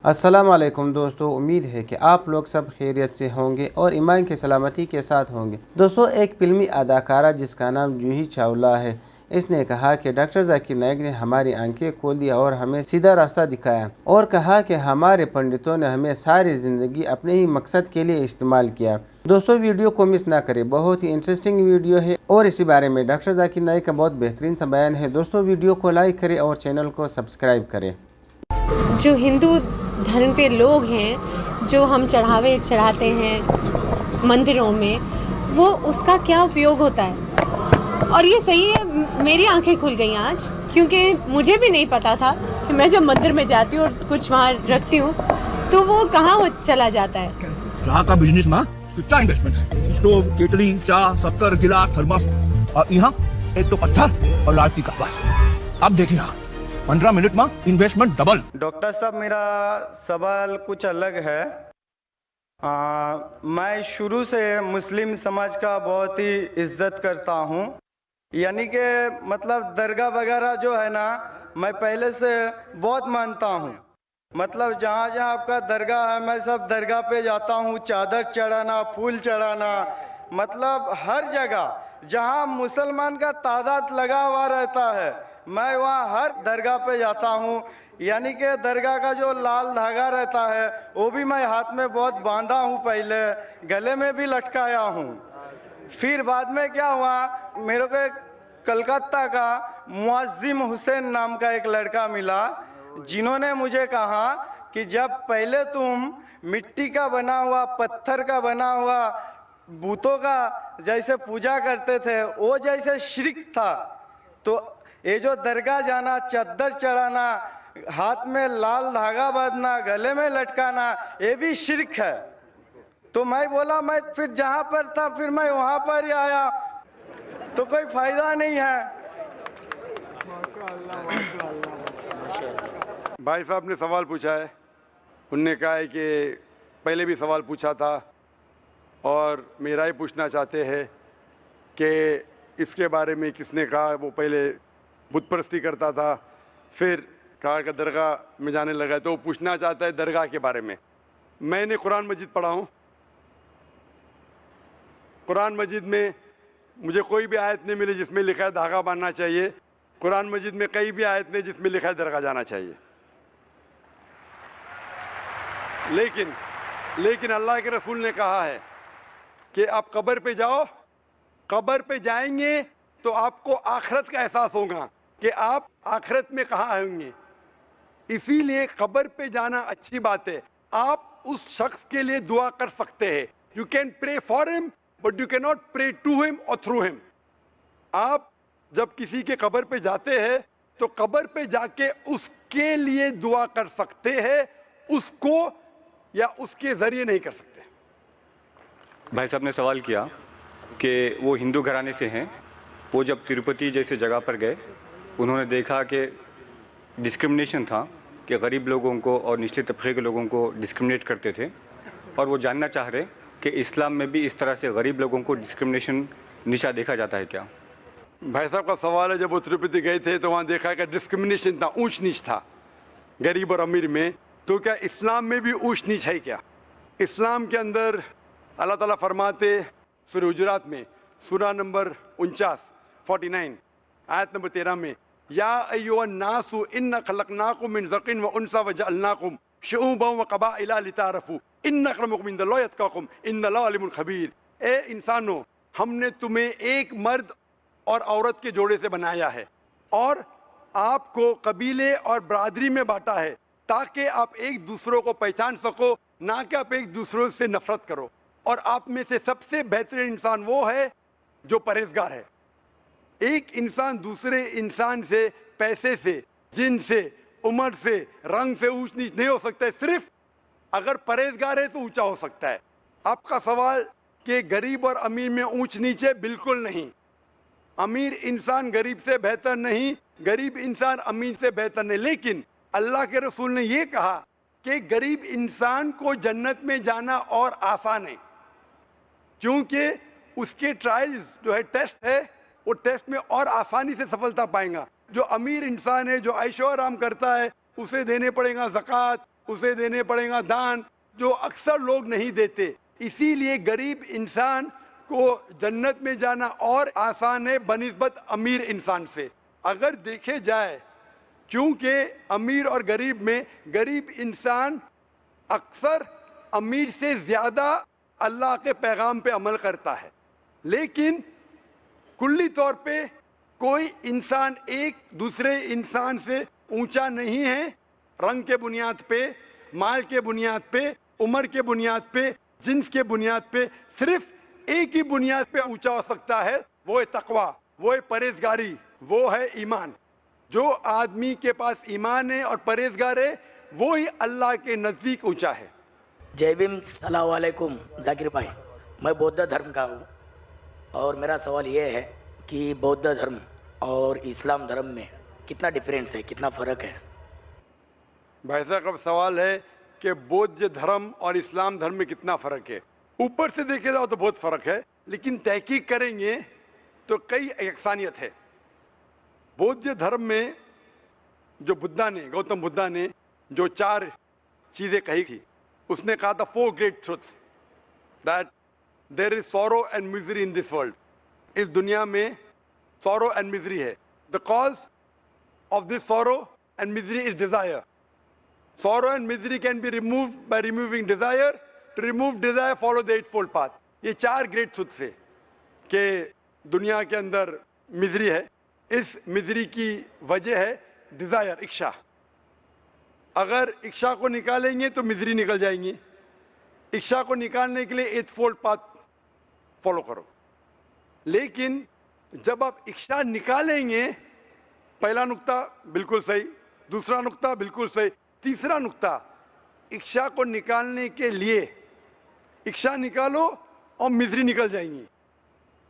السلام علیکم دوستو، امید ہے کہ آپ لوگ سب خیریت سے ہوں گے اور ایمان کی سلامتی کے ساتھ ہوں گے۔ دوستو، ایک فلمی اداکارہ جس کا نام جوہی چاولہ ہے، اس نے کہا کہ ڈاکٹر ذاکر نائک نے ہماری آنکھیں کھول دی اور ہمیں سیدھا راستہ دکھایا، اور کہا کہ ہمارے پنڈتوں نے ہمیں ساری زندگی اپنے ہی مقصد کے لیے استعمال کیا۔ دوستو، ویڈیو کو مس نہ کریں، بہت ہی انٹرسٹنگ ویڈیو ہے اور اسی بارے میں ڈاکٹر ذاکر نائک کا بہت بہترین سا بیان ہے۔ دوستو، ویڈیو کو لائک کریں اور چینل کو سبسکرائب کریں۔ جو ہندو دھرم پہ لوگ ہیں، جو ہم چڑھاوے چڑھاتے ہیں مندروں میں، وہ اس کا کیا اپیوگ ہوتا ہے؟ اور یہ صحیح ہے، میری آنکھیں کھل گئیں آج، کیونکہ مجھے بھی نہیں پتا تھا کہ میں جب مندر میں جاتی ہوں اور کچھ وہاں رکھتی ہوں تو وہ کہاں چلا جاتا ہے۔ یہاں کا بزنس میں کتنا انویسٹمنٹ ہے، اسٹوو، کیٹلی، چائے، شکر، گلاس، تھرمس، اور یہاں ایک تو پتھر اور لاٹھی کا بس۔ اب دیکھیں یہاں 15 منٹ میں انویسٹمنٹ ڈبل۔ ڈاکٹر صاحب، میرا سوال کچھ الگ ہے۔ میں شروع سے مسلم سماج کا بہت ہی عزت کرتا ہوں، یعنی کہ مطلب درگاہ وغیرہ جو ہے نا، میں پہلے سے بہت مانتا ہوں۔ مطلب جہاں جہاں آپ کا درگاہ ہے، میں سب درگاہ پہ جاتا ہوں، چادر چڑھانا، پھول چڑھانا، مطلب ہر جگہ جہاں مسلمان کا تعداد لگا ہوا رہتا ہے میں وہاں ہر درگاہ پہ جاتا ہوں۔ یعنی کہ درگاہ کا جو لال دھاگا رہتا ہے وہ بھی میں ہاتھ میں بہت باندھا ہوں، پہلے گلے میں بھی لٹکایا ہوں۔ پھر بعد میں کیا ہوا، میرے کو ایک کلکتہ کا معظم حسین نام کا ایک لڑکا ملا، جنہوں نے مجھے کہا کہ جب پہلے تم مٹی کا بنا ہوا، پتھر کا بنا ہوا بتوں کا جیسے پوجا کرتے تھے، وہ جیسے شرک تھا، تو یہ جو درگاہ جانا، چادر چڑھانا، ہاتھ میں لال دھاگا باندھنا، گلے میں لٹکانا، یہ بھی شرک ہے۔ تو میں بولا، میں پھر جہاں پر تھا پھر میں وہاں پر ہی آیا، تو کوئی فائدہ نہیں ہے۔ بھائی صاحب نے سوال پوچھا ہے، انہوں نے کہا ہے کہ پہلے بھی سوال پوچھا تھا اور میرا ہی پوچھنا چاہتے ہیں کہ اس کے بارے میں کس نے کہا وہ پہلے بت پرستی کرتا تھا، پھر کہا کہ درگاہ میں جانے لگا، تو وہ پوچھنا چاہتا ہے درگاہ کے بارے میں۔ میں نے قرآن مجید پڑھا ہوں، قرآن مجید میں مجھے کوئی بھی آیت نہیں ملی جس میں لکھا ہے دھاگا باندھنا چاہیے۔ قرآن مجید میں کئی بھی آیت نہیں جس میں لکھا ہے درگاہ جانا چاہیے۔ لیکن اللہ کے رسول نے کہا ہے کہ آپ قبر پہ جاؤ، قبر پہ جائیں گے تو آپ کو آخرت کا احساس ہوگا کہ آپ آخرت میں کہاں آئیں گے۔ اسی لیے قبر پہ جانا اچھی بات ہے، آپ اس شخص کے لیے دعا کر سکتے ہیں۔ یو کین پرے فار ہم بٹ یو کی ناٹ پرے ٹو ہم اور تھرو ہم۔ آپ جب کسی کے قبر پہ جاتے ہیں تو قبر پہ جا کے اس کے لیے دعا کر سکتے ہیں، اس کو یا اس کے ذریعے نہیں کر سکتے۔ بھائی صاحب نے سوال کیا کہ وہ ہندو گھرانے سے ہیں، وہ جب تروپتی جیسے جگہ پر گئے انہوں نے دیکھا کہ ڈسکرمنیشن تھا، کہ غریب لوگوں کو اور نچلے طبقے کے لوگوں کو ڈسکرمنیٹ کرتے تھے، اور وہ جاننا چاہ رہے کہ اسلام میں بھی اس طرح سے غریب لوگوں کو ڈسکرمنیشن نیچا دیکھا جاتا ہے کیا؟ بھائی صاحب کا سوال ہے، جب وہ تروپتی گئے تھے تو وہاں دیکھا کہ ڈسکرمنیشن تھا، اونچ نیچ تھا غریب اور امیر میں، تو کیا اسلام میں بھی اونچ نیچ ہے کیا؟ اسلام کے اندر اللہ تعالیٰ فرماتے سورہ حجرات میں، سورہ نمبر 49 آیت نمبر 13 میں، یا ایھا الناس انا خلقناکم من ذکر و انثی وجعلناکم شعوبا وقبائل لتعارفوا ان اکرمکم عند اللہ اتقاکم ان اللہ علیم خبیر۔ اے انسانوں، ہم نے تمہیں ایک مرد اور عورت کے جوڑے سے بنایا ہے اور آپ کو قبیلے اور برادری میں بانٹا ہے تاکہ آپ ایک دوسروں کو پہچان سکو، نہ کہ آپ ایک دوسروں سے نفرت کرو، اور آپ میں سے سب سے بہترین انسان وہ ہے جو پرہیزگار ہے۔ ایک انسان دوسرے انسان سے پیسے سے، جن سے، عمر سے، رنگ سے اونچ نیچ نہیں ہو سکتا ہے، صرف اگر پرہیزگار ہے تو اونچا ہو سکتا ہے۔ آپ کا سوال کہ غریب اور امیر میں اونچ نیچ ہے، بالکل نہیں۔ امیر انسان غریب سے بہتر نہیں، غریب انسان امیر سے بہتر نہیں، لیکن اللہ کے رسول نے یہ کہا کہ غریب انسان کو جنت میں جانا اور آسان ہے، کیونکہ اس کے ٹرائلز جو ہے، ٹیسٹ ہے، وہ ٹیسٹ میں اور آسانی سے سفلتا پائیں گا۔ جو امیر انسان ہے، جو عیش و آرام کرتا ہے، اسے دینے پڑے گا زکوٰۃ، اسے دینے پڑے گا دان جو اکثر لوگ نہیں دیتے. اسی لیے غریب انسان کو جنت میں جانا اور آسان ہے بنسبت امیر انسان سے. اگر دیکھے جائے کیونکہ امیر اور غریب میں غریب انسان اکثر امیر سے زیادہ اللہ کے پیغام پہ عمل کرتا ہے. لیکن کلی طور پہ کوئی انسان ایک دوسرے انسان سے اونچا نہیں ہے. رنگ کے بنیاد پہ، مال کے بنیاد پہ، عمر کے بنیاد پہ، جنس کے بنیاد پہ صرف ایک ہی بنیاد پہ اونچا ہو سکتا ہے، وہ ہے تقوی، وہ ہے پرہیزگاری، وہ ہے ایمان. جو آدمی کے پاس ایمان ہے اور پرہیزگار ہے وہی اللہ کے نزدیک اونچا ہے. جے بھیم، السلام علیکم. ذاکر بھائی، میں بودھ دھرم کا ہوں اور میرا سوال یہ ہے کہ بودھ دھرم اور اسلام دھرم میں کتنا ڈفرینس ہے، کتنا فرق ہے؟ بھائی صاحب کا سوال ہے کہ بودھ دھرم اور اسلام دھرم میں کتنا فرق ہے. اوپر سے دیکھے جاؤ تو بہت فرق ہے، لیکن تحقیق کریں گے تو کئی یکسانیت ہے. بودھ دھرم میں جو بدھا نے، گوتم بدھا نے جو 4 چیزیں کہی تھی، اس نے کہا تھا 4 great truths that there is sorrow and misery in this world. اس دنیا میں sorrow and misery ہے. The cause of this sorrow and misery is desire. Sorrow and misery can be removed by removing desire. To remove desire, follow the eightfold path. یہ 4 great truths ہے کہ دنیا کے اندر misery ہے. اس misery کی وجہ ہے desire، اکشا. اگر اکشا کو نکالیں گے تو misery نکل جائیں گی. اکشا کو نکالنے کے لیے 8fold path فالو کرو. لیکن جب آپ اکشا نکالیں گے، پہلا نقطہ بالکل صحیح، دوسرا نقطہ بالکل صحیح، تیسرا نقطہ، اکشا کو نکالنے کے لیے اکشا نکالو اور مزری نکل جائیں گی.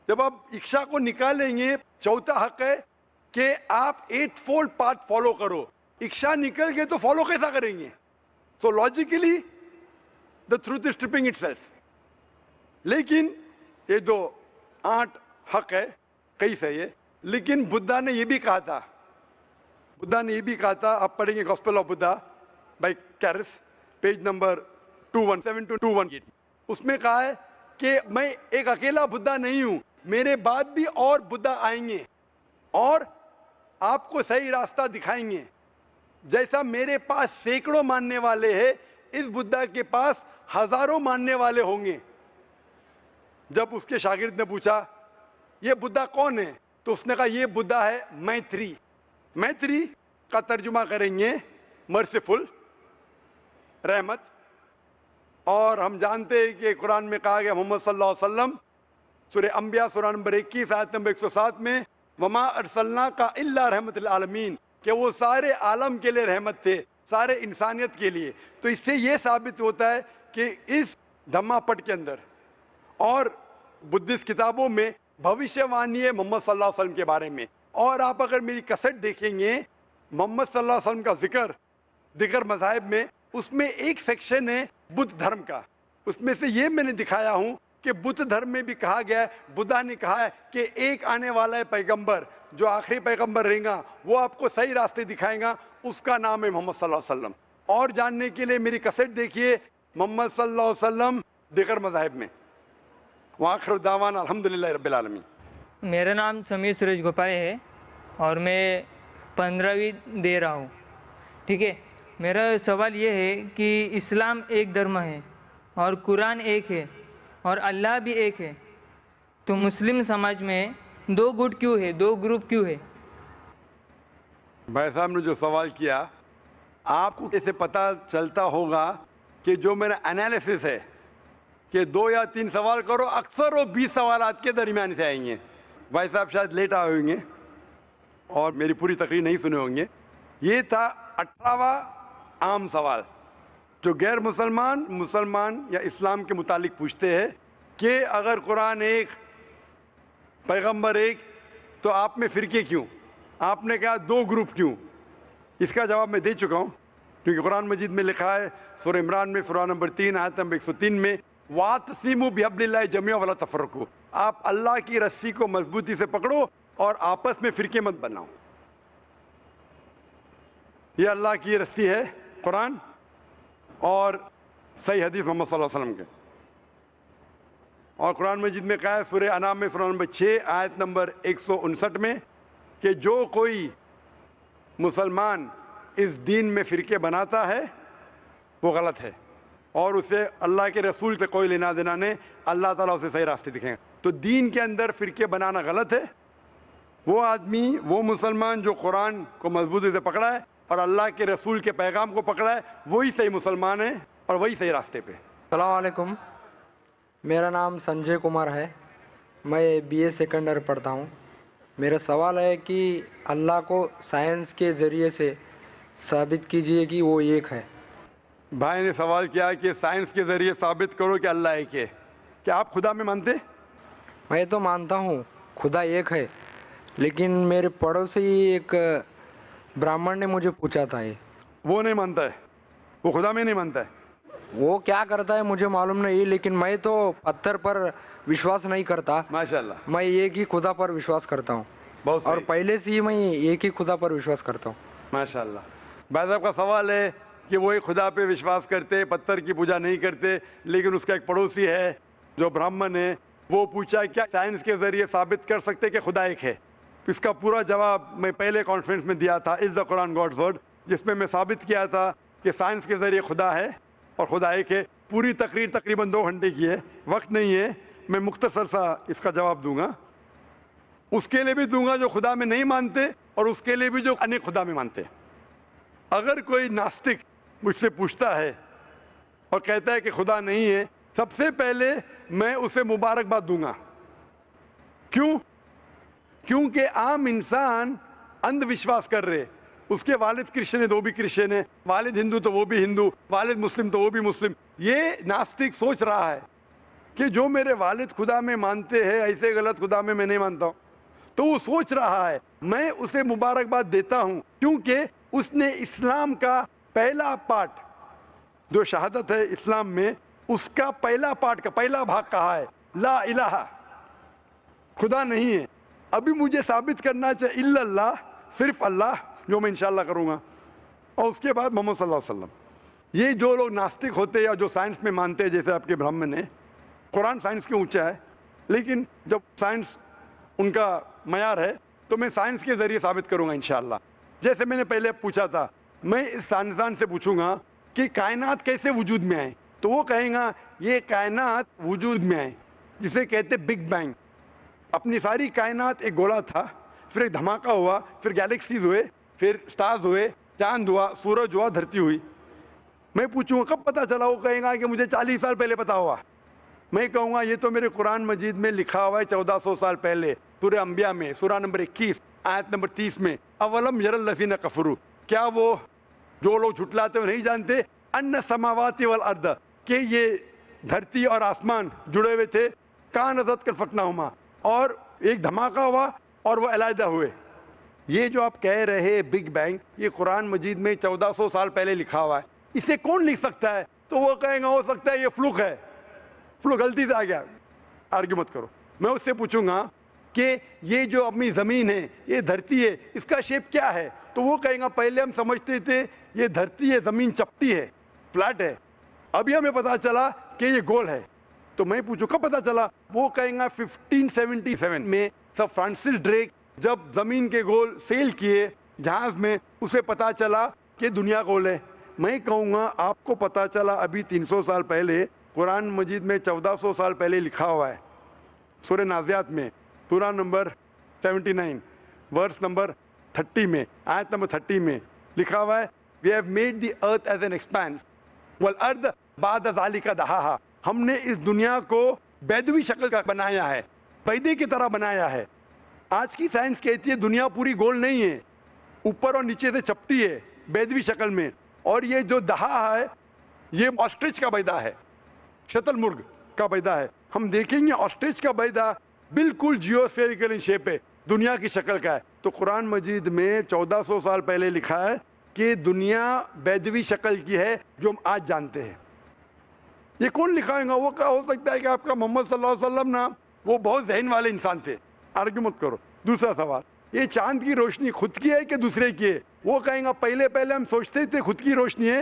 جب آپ اکشا کو نکالیں گے، چوتھا حق ہے کہ آپ 8fold path فالو کرو. اکشا نکل گئے تو فالو کیسا کریں گے؟ So logically the truth is tripping it self. لیکن یہ جو 8 حق ہے کئی صحیح ہے. لیکن بدھا نے یہ بھی کہا تھا، آپ پڑھیں گے gospel of Buddha by Carus, page number 217 to 218. اس میں کہا ہے کہ میں ایک اکیلا بدھا نہیں ہوں، میرے بعد بھی اور بدھا آئیں گے اور آپ کو صحیح راستہ دکھائیں گے. جیسا میرے پاس سینکڑوں ماننے والے ہیں، اس بدھا کے پاس ہزاروں ماننے والے ہوں گے. جب اس کے شاگرد نے پوچھا یہ بدھا کون ہے تو اس نے کہا یہ بدھا ہے میتری. میتری کا ترجمہ کریں گے مرسیفل، رحمت. اور ہم جانتے ہیں کہ قرآن میں کہا گیا محمد صلی اللہ علیہ وسلم، سورہ انبیاء سورہ نمبر 21 آیت نمبر 107 میں، وما ارسلناک الا رحمت للعالمین، کہ وہ سارے عالم کے لیے رحمت تھے، سارے انسانیت کے لیے. تو اس سے یہ ثابت ہوتا ہے کہ اس دھما پٹ کے اندر اور بدھسٹ کتابوں میں بھوشیہ وانی ہے محمد صلی اللہ علیہ وسلم کے بارے میں. اور آپ اگر میری کسٹ دیکھیں گے محمد صلی اللہ علیہ وسلم کا ذکر دیگر مذاہب میں، اس میں ایک سیکشن ہے بدھ دھرم کا. اس میں سے یہ میں نے دکھایا ہوں کہ بدھ دھرم میں بھی کہا گیا ہے، بدھا نے کہا ہے کہ ایک آنے والا ہے پیغمبر، جو آخری پیغمبر رہے گا وہ آپ کو صحیح راستے دکھائے گا، اس کا نام ہے محمد صلی اللہ علیہ وسلم. اور جاننے کے لیے میری کسٹ دیکھیے محمد صلی اللہ علیہ وسلم دیگر مذاہب میں. وآخر دعوانا الحمدللہ رب العالمین. میرا نام سمیر سورج گوپائے ہے اور میں 15ویں دے رہا ہوں. ٹھیک ہے، میرا سوال یہ ہے کہ اسلام ایک دھرم ہے اور قرآن ایک ہے اور اللہ بھی ایک ہے، تو مسلم سماج میں 2 گٹ کیوں ہے، 2 گروپ کیوں ہے؟ بھائی صاحب نے جو سوال کیا، آپ کو کیسے پتہ چلتا ہوگا کہ جو میرا انالیسس ہے کہ 2 یا 3 سوال کرو، اکثر وہ 20 سوالات کے درمیان سے آئیں گے. بھائی صاحب شاید لیٹ آئے ہوئیں گے اور میری پوری تقریر نہیں سنے ہوں گے. یہ تھا 18واں عام سوال جو غیر مسلمان یا اسلام کے متعلق پوچھتے ہیں کہ اگر قرآن ایک، پیغمبر ایک، تو آپ میں فرقے کیوں؟ آپ نے کہا 2 گروپ کیوں؟ اس کا جواب میں دے چکا ہوں، کیونکہ قرآن مجید میں لکھا ہے سورہ عمران میں سورہ نمبر 3 آیت نمبر 103 میں، وَاعْتَصِمُوا بِحَبْلِ اللَّهِ جَمِيعًا وَلَا تَفَرَّقُوا، آپ اللہ کی رسی کو مضبوطی سے پکڑو اور آپس میں فرقے مت بناؤ. یہ اللہ کی رسی ہے قرآن، اور صحیح حدیث محمد صلی اللہ علیہ وسلم کے. اور قرآن مجید میں کہا ہے سورہ انعام میں سورہ نمبر 6 آیت نمبر 159 میں کہ جو کوئی مسلمان اس دین میں فرقے بناتا ہے وہ غلط ہے اور اسے اللہ کے رسول سے کوئی لینا دینا نہیں, اللہ تعالیٰ اسے صحیح راستے دکھیں گے. تو دین کے اندر فرقے بنانا غلط ہے. وہ آدمی, وہ مسلمان جو قرآن کو مضبوطی سے پکڑا ہے اور اللہ کے رسول کے پیغام کو پکڑا ہے, وہی صحیح مسلمان ہے اور وہی صحیح راستے پہ. السلام علیکم, میرا نام سنجے کمار ہے, میں بی اے سیکنڈ ایئر پڑھتا ہوں. میرا سوال ہے کہ اللہ کو سائنس کے ذریعے سے ثابت کیجئے کہ وہ ایک ہے. بھائی نے سوال کیا کہ سائنس کے ذریعے ثابت کرو کہ اللہ ایک ہے. کیا آپ خدا میں مانتے؟ میں تو مانتا ہوں خدا ایک ہے, لیکن میرے پڑوسی ایک برہمن نے مجھے پوچھا تھا یہ. وہ نہیں مانتا ہے, وہ خدا میں نہیں مانتا ہے. وہ کیا کرتا ہے مجھے معلوم نہیں, لیکن میں تو پتھر پر وشواس نہیں کرتا. ماشاءاللہ, میں ایک ہی خدا پر وشواس کرتا ہوں, بہت اور صحیح. پہلے سے ہی میں ایک ہی خدا پر وشواس کرتا ہوں. ماشاءاللہ. بھائی صاحب کا سوال ہے کہ وہ ایک خدا پہ وشواس کرتے, پتھر کی پوجا نہیں کرتے, لیکن اس کا ایک پڑوسی ہے جو برہمن ہے, وہ پوچھا کیا سائنس کے ذریعے ثابت کر سکتے کہ خدا ایک ہے. اس کا پورا جواب میں پہلے کانفرنس میں دیا تھا, از دا قرآن گاڈز ورڈ, جس میں میں ثابت کیا تھا کہ سائنس کے ذریعے خدا ہے اور خدا ایک ہے. پوری تقریر تقریباً 2 گھنٹے کی ہے, وقت نہیں ہے, میں مختصر سا اس کا جواب دوں گا. اس کے لیے بھی دوں گا جو خدا میں نہیں مانتے اور اس کے لیے بھی جو انیک خدا میں مانتے. اگر کوئی ناستک مجھ سے پوچھتا ہے اور کہتا ہے کہ خدا نہیں ہے, سب سے پہلے میں اسے مبارکباد دوں گا. کیوں؟ کیونکہ عام انسان اندھ وشواس کر رہے. اس کے والد کرسچن ہے تو وہ بھی کرسچن ہے, والد ہندو تو وہ بھی ہندو, والد مسلم تو وہ بھی مسلم. یہ ناستک سوچ رہا ہے کہ جو میرے والد خدا میں مانتے ہیں ایسے غلط خدا میں نہیں مانتا ہوں. تو وہ سوچ رہا ہے, میں اسے مبارکباد دیتا ہوں کیونکہ اس نے اسلام کا پہلا پارٹ جو شہادت ہے اسلام میں, اس کا پہلا پارٹ کا پہلا بھاگ کہا ہے لا الہ, خدا نہیں ہے. ابھی مجھے ثابت کرنا چاہیے الا اللہ, صرف اللہ, جو میں انشاءاللہ کروں گا, اور اس کے بعد محمد صلی اللہ علیہ وسلم. یہ جو لوگ ناستک ہوتے یا جو سائنس میں مانتے ہیں, جیسے آپ کے برہمن ہیں, قرآن سائنس کے اونچا ہے, لیکن جب سائنس ان کا معیار ہے تو میں سائنس کے ذریعے ثابت کروں گا انشاءاللہ. جیسے میں نے پہلے پوچھا تھا, میں اس سائنسدان سے پوچھوں گا کہ کائنات کیسے وجود میں آئے, تو وہ کہیں گا یہ کائنات وجود میں آئے جسے کہتے بگ بینگ. اپنی ساری کائنات ایک گولا تھا, پھر ایک دھماکہ ہوا, پھر گیلیکسیز ہوئے, پھر سٹارز ہوئے, چاند ہوا, سورج ہوا, دھرتی ہوئی. میں پوچھوں گا کب پتہ چلا, وہ کہیں گا کہ مجھے 40 سال پہلے پتا ہوا. میں کہوں گا یہ تو میرے قرآن مجید میں لکھا ہوا ہے 1400 سال پہلے, سورہ انبیاء میں سورہ نمبر 21 آیت نمبر 30 میں, اولم یر الذین کفروا, کیا وہ جو لوگ جھٹلاتے ہوئے نہیں جانتے, ان السماوات والارض, کہ یہ دھرتی اور آسمان جڑے ہوئے تھے, کانت کالفکناہما, اور ایک دھماکہ ہوا اور وہ علیحدہ ہوئے. یہ جو آپ کہہ رہے بگ بینگ, یہ قرآن مجید میں 1400 سال پہلے لکھا ہوا ہے. اسے کون لکھ سکتا ہے؟ تو وہ کہیں گا ہو سکتا ہے یہ فلوک ہے, فلوک غلطی سے آ گیا. آرگیو مت کرو. میں اس سے پوچھوں گا کہ یہ جو اپنی زمین ہے, یہ دھرتی ہے, اس کا شیپ کیا ہے؟ تو وہ کہیں گا پہلے ہم سمجھتے تھے یہ دھرتی ہے, زمین چپٹی ہے, فلیٹ ہے, ابھی ہمیں پتا چلا کہ یہ گول ہے. تو میں پوچھوں کب پتا چلا؟ وہ کہیں گا 1577 میں سر فرانسس ڈریک جب زمین کے گول سیل کیے جہاز میں, اسے پتا چلا کہ دنیا گول ہے. میں کہوں گا آپ کو پتا چلا ابھی 300 سال پہلے, قرآن مجید میں 1400 سال پہلے لکھا ہوا ہے. سورہ نازعات میں سورہ نمبر 79 ورس نمبر 30 میں, آیت نمبر 30 میں لکھا ہوا ہے we have made the earth as an expanse والارض بعد ذلك دحاها, ہم نے اس دنیا کو بیدوی شکل کا بنایا ہے, پیدے کی طرح بنایا ہے. آج کی سائنس کہتی ہے دنیا پوری گول نہیں ہے, اوپر اور نیچے سے چپٹی ہے بیدوی شکل میں, اور یہ جو دہا ہے یہ آسٹرچ کا بیدا ہے, شتل مرغ کا بیدا ہے. ہم دیکھیں گے آسٹرچ کا بیدا بالکل جیوسفیریکل ان شیپ ہے, دنیا کی شکل کا ہے. تو قرآن مجید میں 1400 سال پہلے لکھا ہے کہ دنیا بیدوی شکل کی ہے جو ہم آج جانتے ہیں. یہ کون لکھائے گا؟ وہ ہو سکتا ہے کہ آپ کا محمد صلی اللہ علیہ وسلم نا وہ بہت ذہن والے انسان تھے. آرگیو مت کرو. دوسرا سوال, یہ چاند کی روشنی خود کی ہے کہ دوسرے کی ہے؟ وہ کہیں گا پہلے ہم سوچتے تھے خود کی روشنی ہے,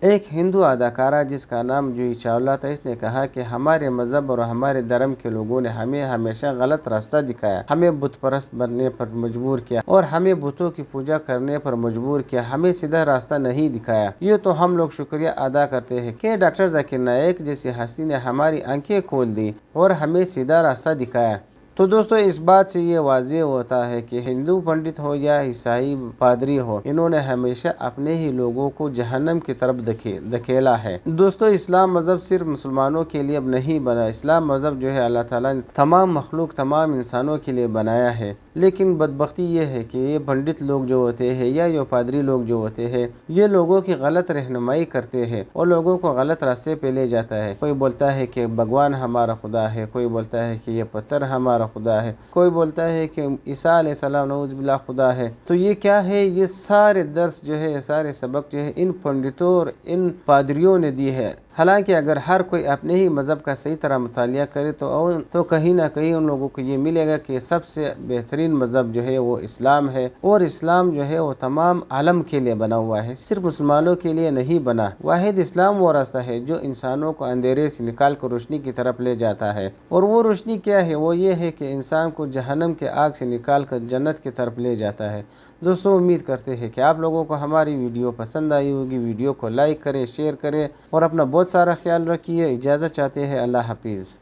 ایک ہندو اداکارہ جس کا نام جوہی چاولہ تھا، اس نے کہا کہ ہمارے مذہب اور ہمارے دھرم کے لوگوں نے ہمیں ہمیشہ غلط راستہ دکھایا، ہمیں بت پرست بننے پر مجبور کیا اور ہمیں بتوں کی پوجا کرنے پر مجبور کیا، ہمیں سیدھا راستہ نہیں دکھایا۔ یہ تو ہم لوگ شکریہ ادا کرتے ہیں کہ ڈاکٹر ذاکر نائک جیسی ہستی نے ہماری آنکھیں کھول دی اور ہمیں سیدھا راستہ دکھایا۔ تو دوستو اس بات سے یہ واضح ہوتا ہے کہ ہندو پنڈت ہو یا عیسائی پادری ہو، انہوں نے ہمیشہ اپنے ہی لوگوں کو جہنم کی طرف دھکیلا ہے۔ دوستو اسلام مذہب صرف مسلمانوں کے لیے اب نہیں بنا، اسلام مذہب جو ہے اللہ تعالیٰ نے تمام مخلوق، تمام انسانوں کے لیے بنایا ہے۔ لیکن بدبختی یہ ہے کہ یہ پنڈت لوگ جو ہوتے ہیں یا یہ پادری لوگ جو ہوتے ہیں، یہ لوگوں کی غلط رہنمائی کرتے ہیں اور لوگوں کو غلط راستے پہ لے جاتا ہے۔ کوئی بولتا ہے کہ بھگوان ہمارا خدا ہے، کوئی بولتا ہے کہ یہ پتھر ہمارا خدا ہے، کوئی بولتا ہے کہ عیسیٰ علیہ السلام نعوذ باللہ خدا ہے۔ تو یہ کیا ہے؟ یہ سارے درس جو ہے، یہ سارے سبق جو ہے ان پنڈتوں اور ان پادریوں نے دی ہے۔ حالانکہ اگر ہر کوئی اپنے ہی مذہب کا صحیح طرح مطالعہ کرے تو کہیں نہ کہیں ان لوگوں کو یہ ملے گا کہ سب سے بہترین مذہب جو ہے وہ اسلام ہے، اور اسلام جو ہے وہ تمام عالم کے لیے بنا ہوا ہے، صرف مسلمانوں کے لیے نہیں بنا۔ واحد اسلام وہ راستہ ہے جو انسانوں کو اندھیرے سے نکال کر روشنی کی طرف لے جاتا ہے، اور وہ روشنی کیا ہے؟ وہ یہ ہے کہ انسان کو جہنم کے آگ سے نکال کر جنت کی طرف لے جاتا ہے۔ دوستو امید کرتے ہیں کہ آپ لوگوں کو ہماری ویڈیو پسند آئی ہوگی۔ ویڈیو کو لائک کریں، شیئر کریں اور اپنا بہت سارا خیال رکھیے۔ اجازت چاہتے ہیں، اللہ حافظ۔